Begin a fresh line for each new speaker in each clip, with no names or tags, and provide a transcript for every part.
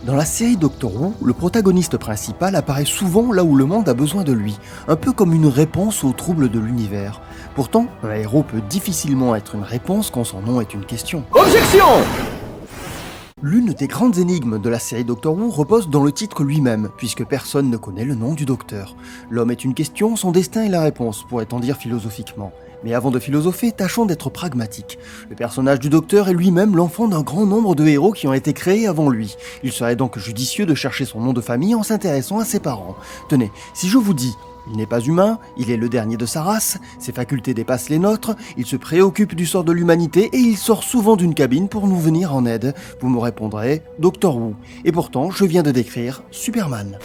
Dans la série Doctor Who, le protagoniste principal apparaît souvent là où le monde a besoin de lui, un peu comme une réponse aux troubles de l'univers. Pourtant, un héros peut difficilement être une réponse quand son nom est une question.
Objection!
L'une des grandes énigmes de la série Doctor Who repose dans le titre lui-même, puisque personne ne connaît le nom du docteur. L'homme est une question, son destin est la réponse, pourrait-on dire philosophiquement. Mais avant de philosopher, tâchons d'être pragmatiques. Le personnage du docteur est lui-même l'enfant d'un grand nombre de héros qui ont été créés avant lui. Il serait donc judicieux de chercher son nom de famille en s'intéressant à ses parents. Tenez, si je vous dis il n'est pas humain, il est le dernier de sa race, ses facultés dépassent les nôtres, il se préoccupe du sort de l'humanité et il sort souvent d'une cabine pour nous venir en aide. Vous me répondrez Doctor Who. Et pourtant, je viens de décrire Superman.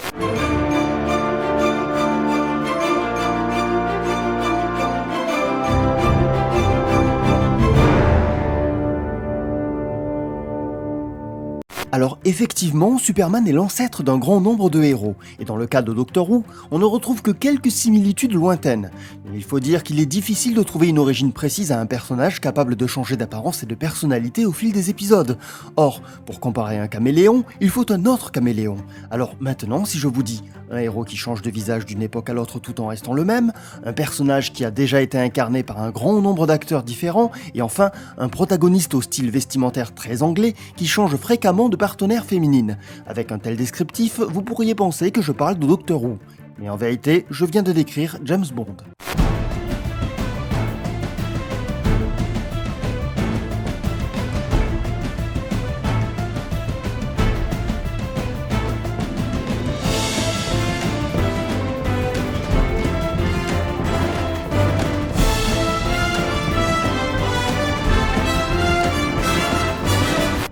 Alors effectivement, Superman est l'ancêtre d'un grand nombre de héros, et dans le cas de Doctor Who, on ne retrouve que quelques similitudes lointaines. Mais il faut dire qu'il est difficile de trouver une origine précise à un personnage capable de changer d'apparence et de personnalité au fil des épisodes. Or, pour comparer un caméléon, il faut un autre caméléon. Alors maintenant, si je vous dis un héros qui change de visage d'une époque à l'autre tout en restant le même, un personnage qui a déjà été incarné par un grand nombre d'acteurs différents, et enfin un protagoniste au style vestimentaire très anglais qui change fréquemment de partenaire féminine. Avec un tel descriptif, vous pourriez penser que je parle de Doctor Who. Mais en vérité, je viens de décrire James Bond.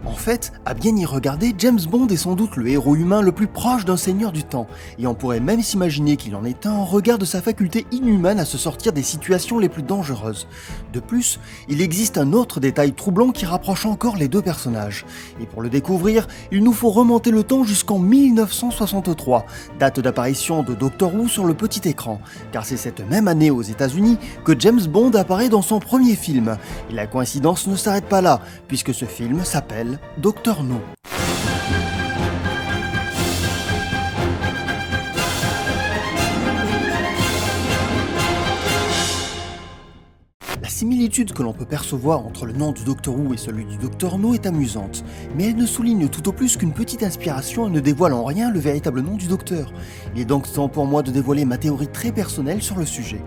En fait, à bien y regarder, James Bond est sans doute le héros humain le plus proche d'un seigneur du temps, et on pourrait même s'imaginer qu'il en est un en regard de sa faculté inhumaine à se sortir des situations les plus dangereuses. De plus, il existe un autre détail troublant qui rapproche encore les deux personnages. Et pour le découvrir, il nous faut remonter le temps jusqu'en 1963, date d'apparition de Doctor Who sur le petit écran, car c'est cette même année aux États-Unis que James Bond apparaît dans son premier film. Et la coïncidence ne s'arrête pas là, puisque ce film s'appelle Docteur No. La similitude que l'on peut percevoir entre le nom du Docteur Who et celui du Docteur No est amusante, mais elle ne souligne tout au plus qu'une petite inspiration et ne dévoile en rien le véritable nom du Docteur. Il est donc temps pour moi de dévoiler ma théorie très personnelle sur le sujet.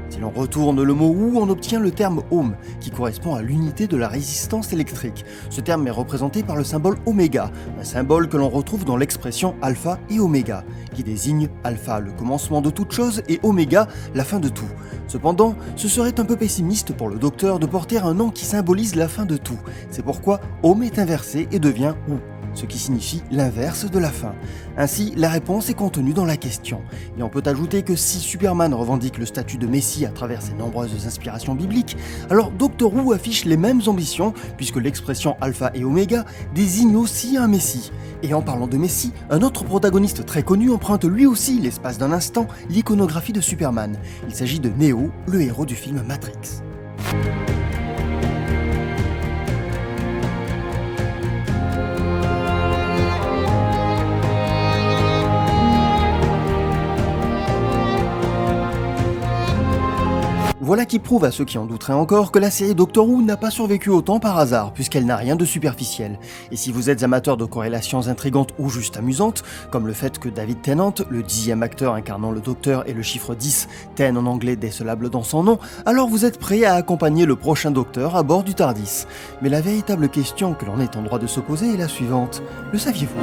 Si l'on retourne le mot Who, on obtient le terme Ohm, qui correspond à l'unité de la résistance électrique. Ce terme est représenté par le symbole oméga, un symbole que l'on retrouve dans l'expression alpha et oméga, qui désigne alpha le commencement de toute chose et oméga la fin de tout. Cependant, ce serait un peu pessimiste pour le docteur de porter un nom qui symbolise la fin de tout. C'est pourquoi Ohm est inversé et devient Who, ce qui signifie l'inverse de la fin. Ainsi, la réponse est contenue dans la question. Et on peut ajouter que si Superman revendique le statut de Messie à travers ses nombreuses inspirations bibliques, alors Doctor Who affiche les mêmes ambitions, puisque l'expression alpha et oméga désigne aussi un Messie. Et en parlant de Messie, un autre protagoniste très connu emprunte lui aussi, l'espace d'un instant, l'iconographie de Superman. Il s'agit de Neo, le héros du film Matrix. Voilà qui prouve à ceux qui en douteraient encore que la série Doctor Who n'a pas survécu autant par hasard, puisqu'elle n'a rien de superficiel. Et si vous êtes amateur de corrélations intrigantes ou juste amusantes, comme le fait que David Tennant, le 10e acteur incarnant le Docteur et le chiffre 10, ten en anglais décelable dans son nom, alors vous êtes prêt à accompagner le prochain Docteur à bord du TARDIS. Mais la véritable question que l'on est en droit de se poser est la suivante. Le saviez-vous ?